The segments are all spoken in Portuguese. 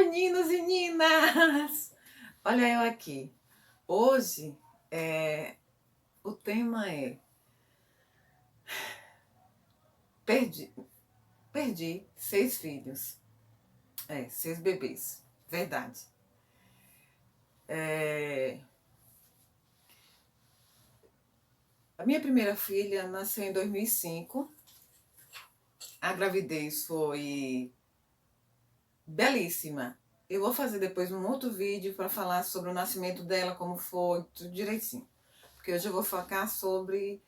Meninos e meninas! Olha eu aqui. Hoje o tema é perdi, perdi 6 filhos. 6 bebês. Verdade. A minha primeira filha nasceu em 2005. A gravidez foi belíssima. Eu vou fazer depois um outro vídeo para falar sobre o nascimento dela, como foi, tudo direitinho. Porque hoje eu vou focar sobre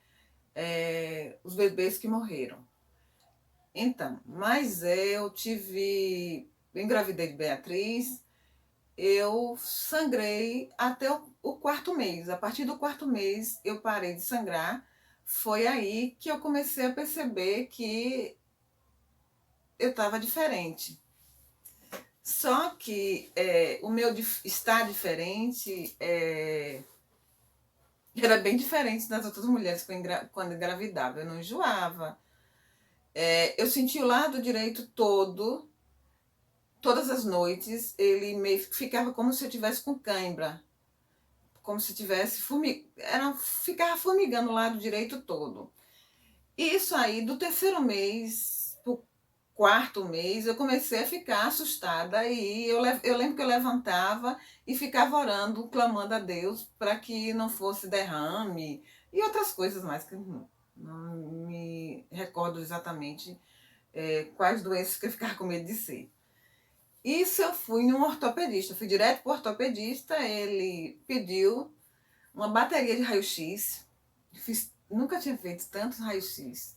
os bebês que morreram. Então, mas eu engravidei de Beatriz, eu sangrei até o quarto mês. A partir do quarto mês eu parei de sangrar. Foi aí que eu comecei a perceber que eu estava diferente. Só que o meu estar diferente era bem diferente das outras mulheres quando engravidava. Eu não enjoava. Eu senti o lado direito todo, todas as noites. Ele meio ficava como se eu tivesse com cãibra, como se tivesse ficava formigando o lado direito todo. Isso aí, do terceiro mês pro quarto mês, eu comecei a ficar assustada e eu lembro que eu levantava e ficava orando, clamando a Deus para que não fosse derrame e outras coisas mais que não me recordo exatamente quais doenças que eu ficava com medo de ser. Isso eu fui num ortopedista, fui direto para o ortopedista, ele pediu uma bateria de raio-x, nunca tinha feito tantos raio-x,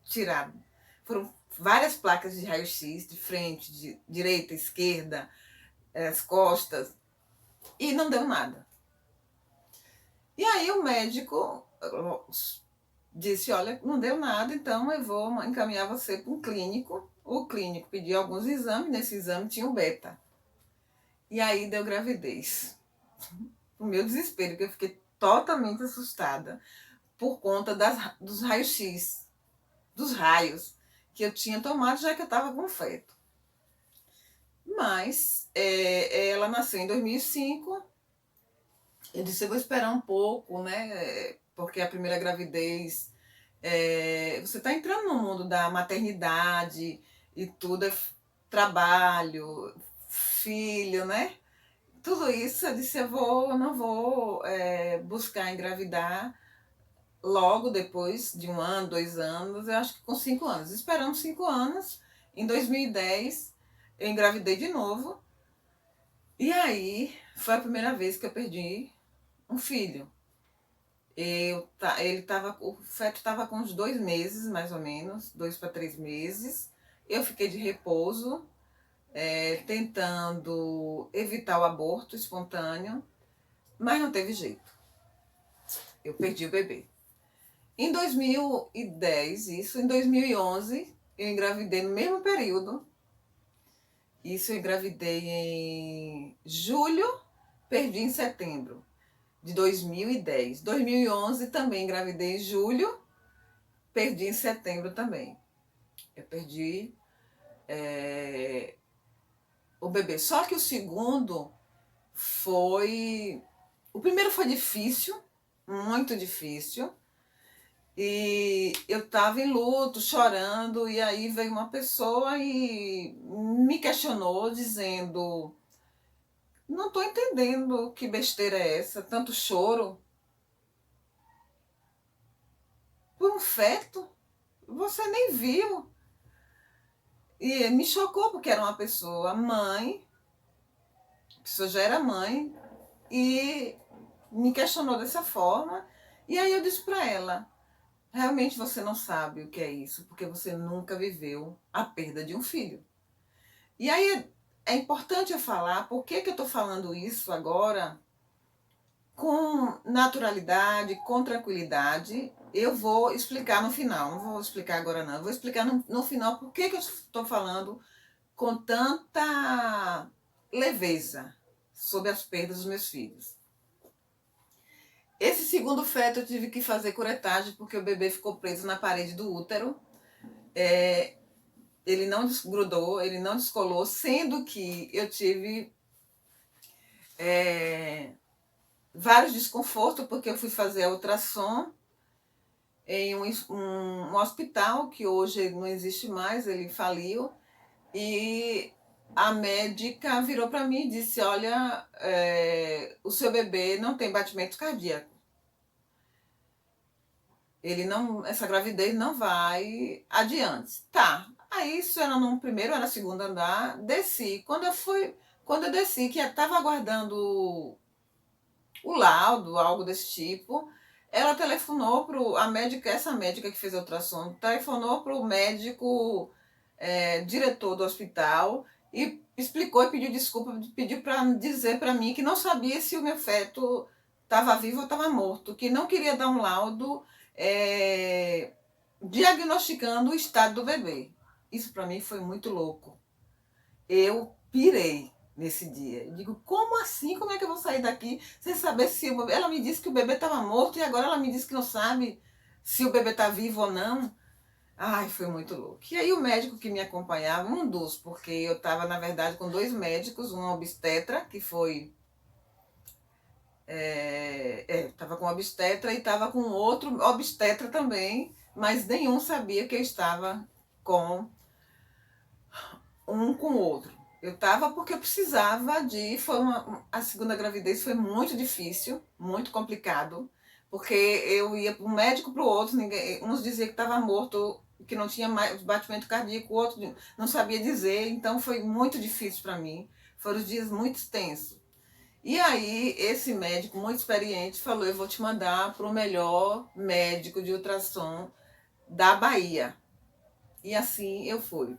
tirado. Foram várias placas de raio-x, de frente, de direita, esquerda, as costas, e não deu nada. E aí o médico disse, olha, não deu nada, então eu vou encaminhar você para um clínico. O clínico pediu alguns exames, nesse exame tinha o beta. E aí deu gravidez. O meu desespero, porque eu fiquei totalmente assustada por conta dos raios-x, dos raios que eu tinha tomado, já que eu estava com feto. Mas ela nasceu em 2005. Eu disse, eu vou esperar um pouco, né? Porque a primeira gravidez, você está entrando no mundo da maternidade e tudo, trabalho, filho, né? Tudo isso, eu disse, não vou buscar engravidar logo depois de 1 ano, 2 anos, eu acho que com 5 anos. Esperamos 5 anos, em 2010 eu engravidei de novo. E aí foi a primeira vez que eu perdi um filho. O feto estava com uns 2 meses, mais ou menos, 2 para 3 meses. Eu fiquei de repouso, tentando evitar o aborto espontâneo, mas não teve jeito. Eu perdi o bebê. Em 2010, em 2011, eu engravidei no mesmo período. Isso eu engravidei em julho, perdi em setembro de 2010. 2011 também engravidei em julho, perdi em setembro também. Eu perdi o bebê. Só que o segundo foi... O primeiro foi difícil, muito difícil. E eu estava em luto, chorando, e aí veio uma pessoa e me questionou, dizendo: não estou entendendo que besteira é essa, tanto choro por um feto, você nem viu. E me chocou, porque era uma pessoa mãe, a pessoa já era mãe, e me questionou dessa forma. E aí eu disse para ela: realmente você não sabe o que é isso, porque você nunca viveu a perda de um filho. E aí é importante eu falar por que eu estou falando isso agora com naturalidade, com tranquilidade. Eu vou explicar no final, não vou explicar agora não, eu vou explicar no final por que eu estou falando com tanta leveza sobre as perdas dos meus filhos. Esse segundo feto eu tive que fazer curetagem porque o bebê ficou preso na parede do útero. ele não desgrudou, ele não descolou, sendo que eu tive vários desconfortos, porque eu fui fazer a ultrassom em um hospital que hoje não existe mais, ele faliu, e a médica virou para mim e disse: olha, o seu bebê não tem batimento cardíaco. Ele não, essa gravidez não vai adiante. Tá. Aí isso era no primeiro, era no segundo andar, desci. Quando eu desci, que estava aguardando o laudo, algo desse tipo, ela telefonou para a médica, essa médica que fez a ultrassom, telefonou para o médico diretor do hospital e explicou e pediu desculpa, pediu para dizer para mim que não sabia se o meu feto estava vivo ou estava morto, que não queria dar um laudo diagnosticando o estado do bebê. Isso para mim foi muito louco. Eu pirei nesse dia. Eu digo, como assim? Como é que eu vou sair daqui sem saber se o bebê... Ela me disse que o bebê estava morto e agora ela me disse que não sabe se o bebê está vivo ou não. Ai, foi muito louco. E aí o médico que me acompanhava, um dos, porque eu estava, na verdade, com dois médicos, um obstetra, que foi... Estava com obstetra e estava com outro obstetra também, mas nenhum sabia que eu estava com um com o outro. Eu estava porque eu precisava de... a segunda gravidez foi muito difícil, muito complicado, porque eu ia para um médico para o outro, uns diziam que estava morto, que não tinha mais batimento cardíaco, o outro não sabia dizer, então foi muito difícil para mim. Foram dias muito tensos. E aí, esse médico muito experiente falou: eu vou te mandar para o melhor médico de ultrassom da Bahia. E assim eu fui.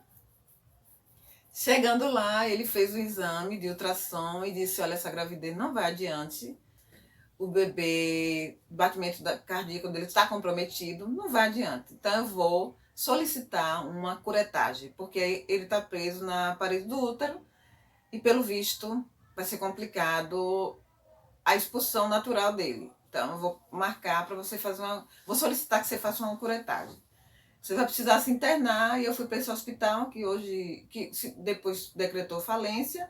Chegando lá, ele fez o exame de ultrassom e disse: olha, essa gravidez não vai adiante. O bebê, o batimento cardíaco dele está comprometido, não vai adiante. Então eu vou solicitar uma curetagem, porque ele está preso na parede do útero e, pelo visto, vai ser complicado a expulsão natural dele. Então eu vou marcar para você fazer uma... Vou solicitar que você faça uma curetagem. Você vai precisar se internar, e eu fui para esse hospital que hoje, depois decretou falência.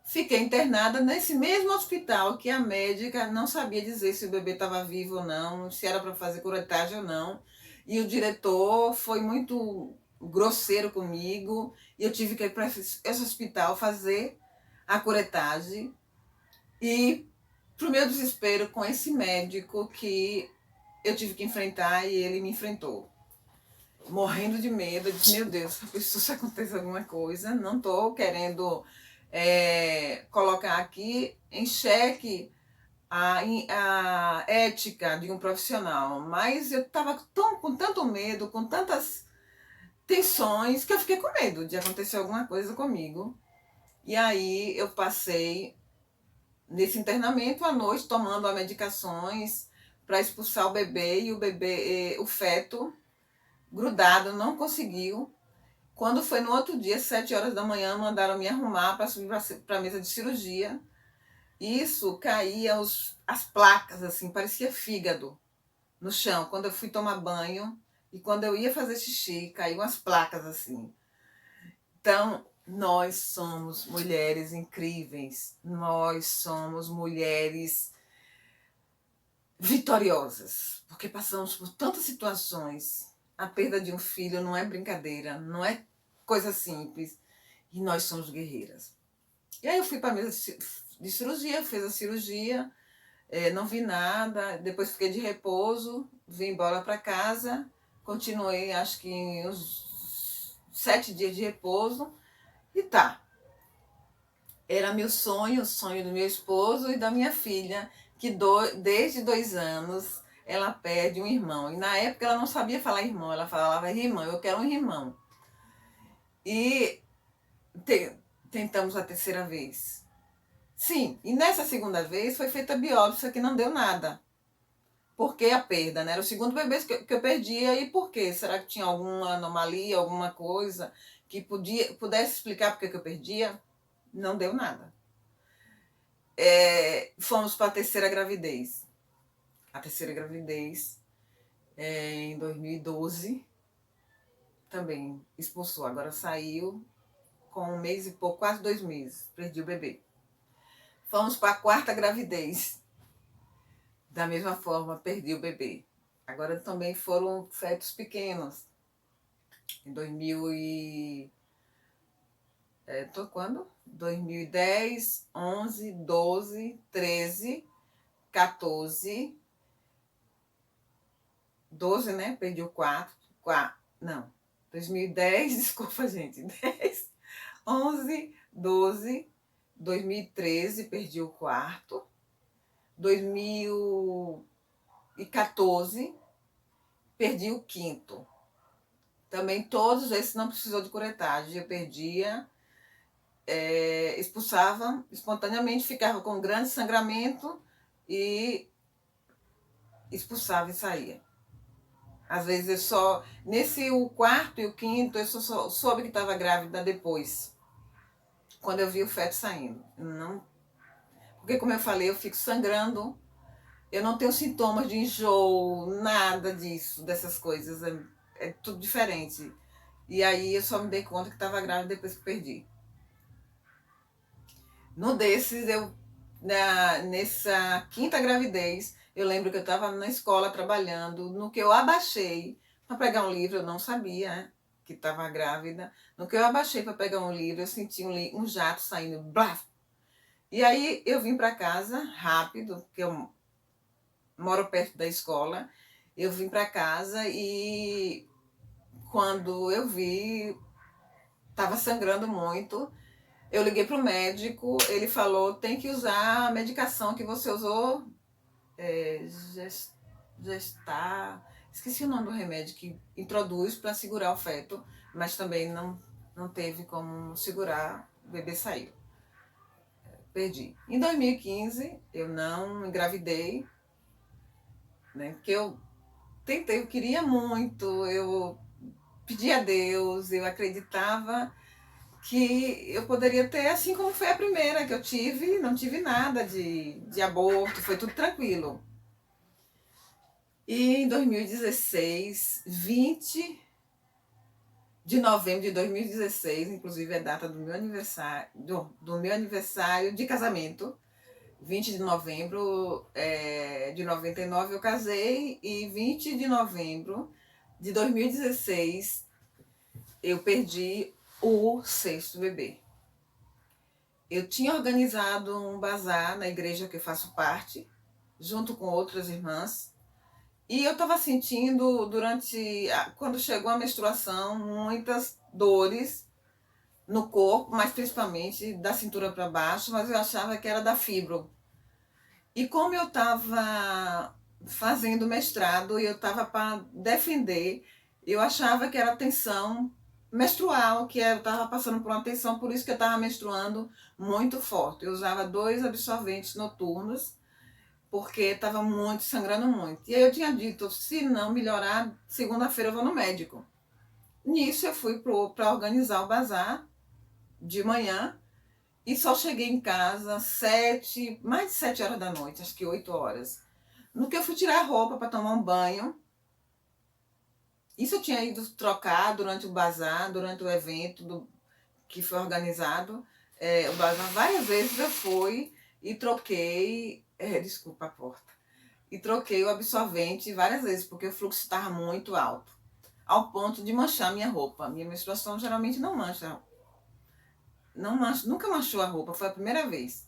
Fiquei internada nesse mesmo hospital que a médica não sabia dizer se o bebê estava vivo ou não, se era para fazer curetagem ou não. E o diretor foi muito grosseiro comigo e eu tive que ir para esse hospital fazer a curetagem. E, para o meu desespero, com esse médico que eu tive que enfrentar, e ele me enfrentou. Morrendo de medo, eu disse: meu Deus, se acontecer alguma coisa, não estou querendo colocar aqui em xeque a ética de um profissional, mas eu estava com tanto medo, com tantas tensões, que eu fiquei com medo de acontecer alguma coisa comigo. E aí eu passei nesse internamento à noite tomando as medicações para expulsar o bebê, e o feto grudado, não conseguiu. Quando foi no outro dia, 7 horas da manhã, mandaram me arrumar para subir para a mesa de cirurgia. Isso caía as placas, assim, parecia fígado no chão. Quando eu fui tomar banho e quando eu ia fazer xixi, caíam as placas, assim. Então, nós somos mulheres incríveis. Nós somos mulheres vitoriosas, porque passamos por tantas situações. A perda de um filho não é brincadeira, não é coisa simples. E nós somos guerreiras. E aí eu fui para a mesa de cirurgia, fez a cirurgia, não vi nada, depois fiquei de repouso, vim embora para casa, continuei acho que uns 7 dias de repouso, e tá. Era meu sonho, o sonho do meu esposo e da minha filha, que desde 2 anos ela perde um irmão. E na época ela não sabia falar irmão, ela falava irmão, eu quero um irmão. E tentamos a terceira vez. Sim, e nessa segunda vez foi feita a biópsia, que não deu nada. Por que a perda, né? Era o segundo bebê que eu perdia, e por quê? Será que tinha alguma anomalia, alguma coisa que pudesse explicar por que eu perdia? Não deu nada. Fomos para a terceira gravidez. A terceira gravidez em 2012. também expulsou. Agora saiu com 1 mês e pouco, quase 2 meses. Perdi o bebê. Fomos para a quarta gravidez. Da mesma forma, perdi o bebê. Agora também foram fetos pequenos. Em 2000 e... tô quando? 2010, 11, 12, 13, 14, 12, né? Perdi o quarto. Não. 2010, desculpa, gente. 10, 11, 12, 2013, perdi o quarto. 2014, perdi o quinto. Também todos esses não precisou de curetagem. Eu perdia, expulsava espontaneamente, ficava com grande sangramento e expulsava e saía. Às vezes eu só... Nesse o quarto e o quinto, eu só soube que estava grávida depois, quando eu vi o feto saindo. Não, porque, como eu falei, eu fico sangrando. Eu não tenho sintomas de enjoo, nada disso, dessas coisas. É tudo diferente. E aí eu só me dei conta que estava grávida depois que perdi. No desses, nessa quinta gravidez, eu lembro que eu estava na escola trabalhando. No que eu abaixei para pegar um livro, eu não sabia, né, que estava grávida. No que eu abaixei para pegar um livro, eu senti um jato saindo. Blá! E aí eu vim para casa rápido, porque eu moro perto da escola. Eu vim para casa e quando eu vi, estava sangrando muito. Eu liguei para o médico, ele falou, tem que usar a medicação que você usou, gestar... Esqueci o nome do remédio que introduz para segurar o feto, mas também não teve como segurar, o bebê saiu. Perdi. Em 2015, eu não engravidei, né, porque eu tentei, eu queria muito, eu pedi a Deus, eu acreditava que eu poderia ter, assim como foi a primeira que eu tive, não tive nada de aborto, foi tudo tranquilo. E em 2016, 20 de novembro de 2016, inclusive é a data do meu aniversário, do meu aniversário de casamento, 20 de novembro de 99 eu casei, e 20 de novembro de 2016 eu perdi o sexto bebê. Eu tinha organizado um bazar na igreja que eu faço parte, junto com outras irmãs, e eu estava sentindo, quando chegou a menstruação, muitas dores no corpo, mas principalmente da cintura para baixo, mas eu achava que era da fibro. E como eu estava fazendo mestrado e eu estava para defender, eu achava que era tensão menstrual, que eu estava passando por uma tensão, por isso que eu estava menstruando muito forte. Eu usava 2 absorventes noturnos, porque estava muito, sangrando muito. E aí eu tinha dito, se não melhorar, segunda-feira eu vou no médico. Nisso eu fui para organizar o bazar de manhã, e só cheguei em casa mais de 7 horas da noite, acho que 8 horas. No que eu fui tirar a roupa para tomar um banho, isso eu tinha ido trocar durante o bazar, durante o evento que foi organizado. O bazar, várias vezes eu fui e troquei, desculpa a porta, e troquei o absorvente várias vezes, porque o fluxo estava muito alto, ao ponto de manchar minha roupa. Minha menstruação geralmente não mancha, nunca manchou a roupa, foi a primeira vez.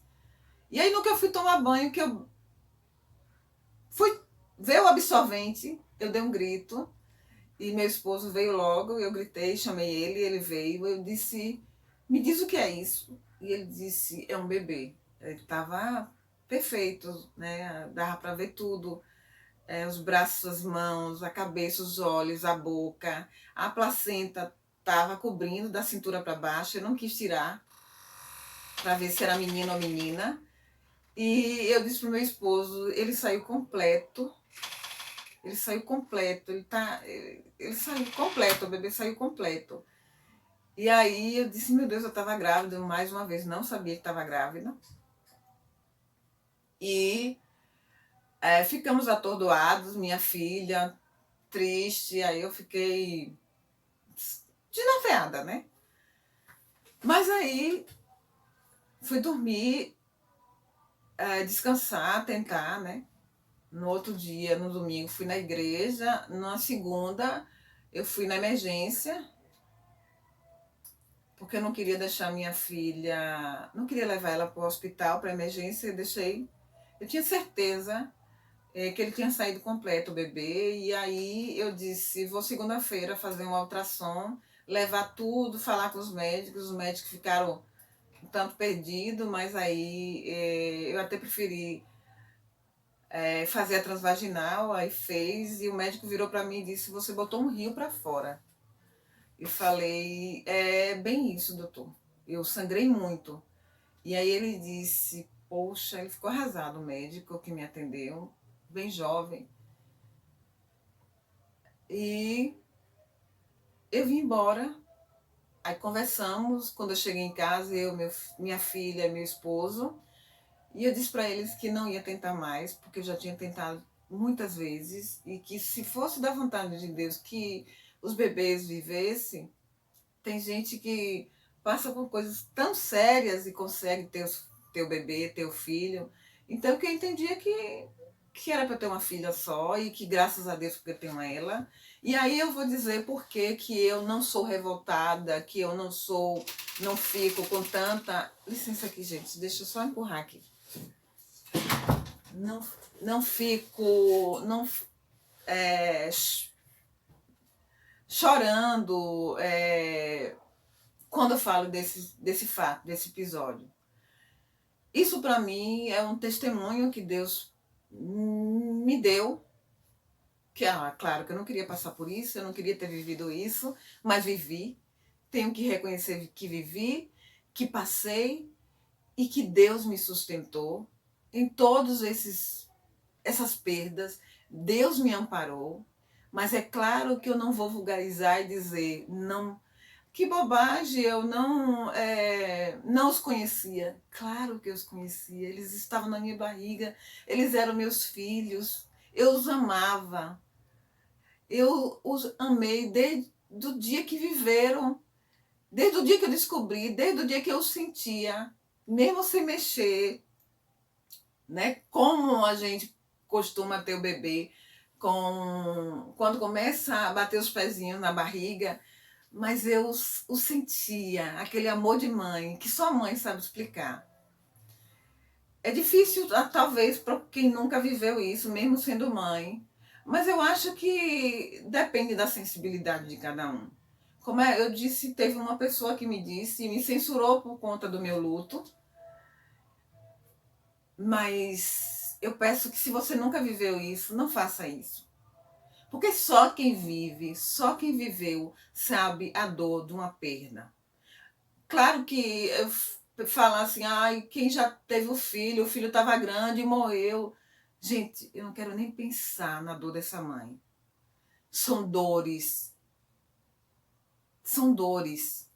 E aí no que eu fui tomar banho, que eu fui ver o absorvente, eu dei um grito, e meu esposo veio logo, eu gritei, chamei ele veio, eu disse, me diz o que é isso? E ele disse, é um bebê. Ele estava perfeito, né? Dava para ver tudo, os braços, as mãos, a cabeça, os olhos, a boca, a placenta estava cobrindo da cintura para baixo, eu não quis tirar, para ver se era menino ou menina. E eu disse pro meu esposo, ele saiu completo, ele saiu completo, ele saiu completo, o bebê saiu completo. E aí eu disse, meu Deus, eu estava grávida, mais uma vez, não sabia que estava grávida. E ficamos atordoados, minha filha, triste, aí eu fiquei desnorteada, né? Mas aí fui dormir, descansar, tentar, né? No outro dia, no domingo, fui na igreja. Na segunda, eu fui na emergência, porque eu não queria deixar minha filha, não queria levar ela para o hospital, para emergência, eu deixei. Eu tinha certeza que ele tinha saído completo, o bebê, e aí eu disse, vou segunda-feira fazer um ultrassom, levar tudo, falar com os médicos ficaram um tanto perdidos, mas aí eu até preferi fazer a transvaginal, aí fez, e o médico virou para mim e disse, você botou um rio para fora. Eu falei, é bem isso, doutor. Eu sangrei muito. E aí ele disse, poxa, ele ficou arrasado, o médico que me atendeu, bem jovem. E eu vim embora. Aí conversamos, quando eu cheguei em casa, minha filha, meu esposo, e eu disse para eles que não ia tentar mais, porque eu já tinha tentado muitas vezes, e que se fosse da vontade de Deus que os bebês vivessem, tem gente que passa por coisas tão sérias e consegue ter o bebê, ter o filho. Então, o que eu entendi é que era para ter uma filha só e que, graças a Deus, porque eu tenho ela. E aí eu vou dizer por que eu não sou revoltada, que eu não fico com tanta... Licença aqui, gente, deixa eu só empurrar aqui. Não, não fico... Não, chorando... quando eu falo desse fato, desse episódio. Isso para mim é um testemunho que Deus me deu, que claro que eu não queria passar por isso, eu não queria ter vivido isso, mas vivi. Tenho que reconhecer que vivi, que passei e que Deus me sustentou em todos essas perdas. Deus me amparou, mas é claro que eu não vou vulgarizar e dizer não. Que bobagem, eu não os conhecia. Claro que eu os conhecia, eles estavam na minha barriga, eles eram meus filhos, eu os amava. Eu os amei desde o dia que viveram, desde o dia que eu descobri, desde o dia que eu sentia, mesmo sem mexer, né? Como a gente costuma ter o bebê, quando começa a bater os pezinhos na barriga, mas eu o sentia, aquele amor de mãe, que só mãe sabe explicar. É difícil, talvez, para quem nunca viveu isso, mesmo sendo mãe, mas eu acho que depende da sensibilidade de cada um. Como eu disse, teve uma pessoa que me disse, e me censurou por conta do meu luto, mas eu peço que se você nunca viveu isso, não faça isso. Porque só quem vive, só quem viveu, sabe a dor de uma perda. Claro que eu falar assim, ai, quem já teve o filho estava grande e morreu. Gente, eu não quero nem pensar na dor dessa mãe. São dores. São dores.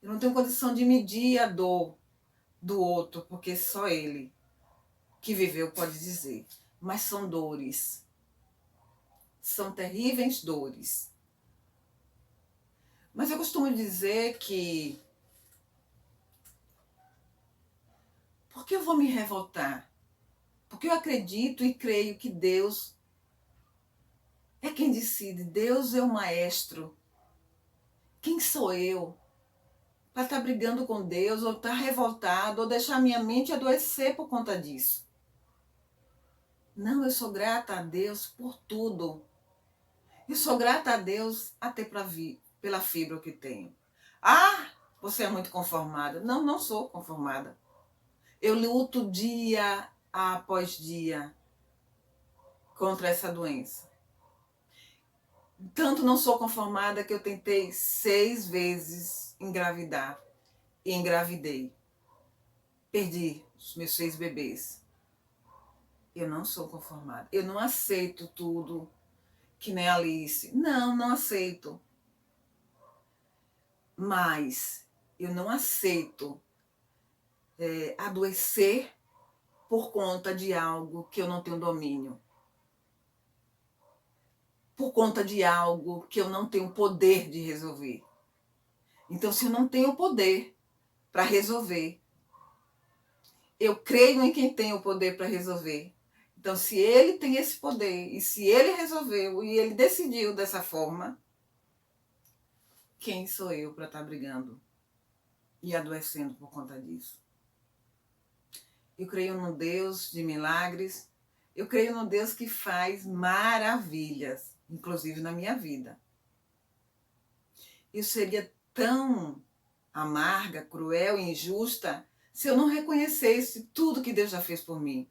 Eu não tenho condição de medir a dor do outro, porque só ele que viveu pode dizer. Mas são dores. São terríveis dores. Mas eu costumo dizer que... Por que eu vou me revoltar? Porque eu acredito e creio que Deus é quem decide. Deus é o maestro. Quem sou eu para estar brigando com Deus, ou estar revoltado, ou deixar minha mente adoecer por conta disso? Não, eu sou grata a Deus por tudo. Eu sou grata a Deus até pela fibra que tenho. Ah, você é muito conformada. Não, não sou conformada. Eu luto dia após dia contra essa doença. Tanto não sou conformada que eu tentei 6 vezes engravidar. E engravidei. Perdi os meus 6 bebês. Eu não sou conformada. Eu não aceito tudo que nem Alice. Não, não aceito. Mas eu não aceito adoecer por conta de algo que eu não tenho domínio. por conta de algo que eu não tenho poder de resolver. Então, se eu não tenho poder para resolver, eu creio em quem tem o poder para resolver. Então, se ele tem esse poder, e se ele resolveu, e ele decidiu dessa forma, quem sou eu para estar brigando e adoecendo por conta disso? Eu creio no Deus de milagres, eu creio no Deus que faz maravilhas, inclusive na minha vida. Eu seria tão amarga, cruel e injusta se eu não reconhecesse tudo que Deus já fez por mim.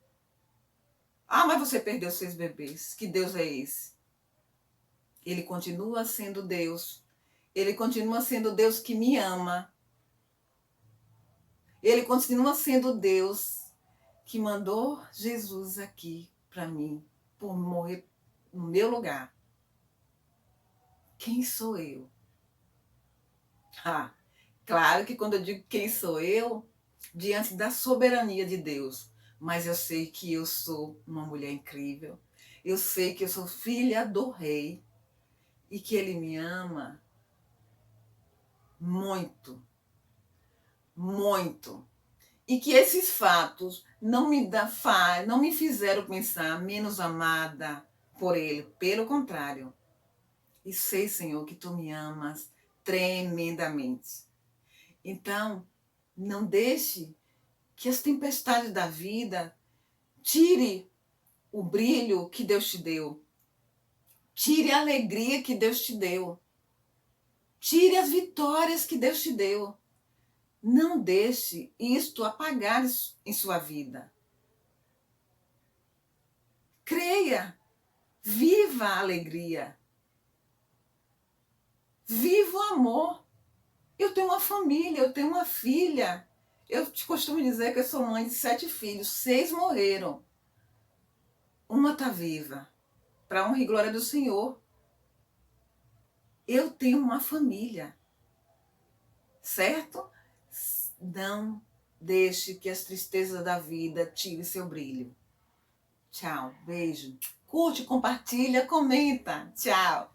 Ah, mas você perdeu 6 bebês. Que Deus é esse? Ele continua sendo Deus. Ele continua sendo Deus que me ama. Ele continua sendo Deus que mandou Jesus aqui para mim, por morrer no meu lugar. Quem sou eu? Ah, claro que quando eu digo quem sou eu, diante da soberania de Deus, mas eu sei que eu sou uma mulher incrível, eu sei que eu sou filha do rei e que ele me ama muito, muito. E que esses fatos não me fizeram pensar menos amada por ele, pelo contrário. E sei, Senhor, que tu me amas tremendamente. Então, não deixe que as tempestades da vida tire o brilho que Deus te deu. Tire a alegria que Deus te deu. Tire as vitórias que Deus te deu. Não deixe isto apagar em sua vida. Creia. Viva a alegria. Viva o amor. Eu tenho uma família, eu tenho uma filha. Eu te costumo dizer que eu sou mãe de 7 filhos. 6 morreram. Uma está viva. Para honra e glória do Senhor. Eu tenho uma família. Certo? Não deixe que as tristezas da vida tirem seu brilho. Tchau, beijo. Curte, compartilha, comenta. Tchau.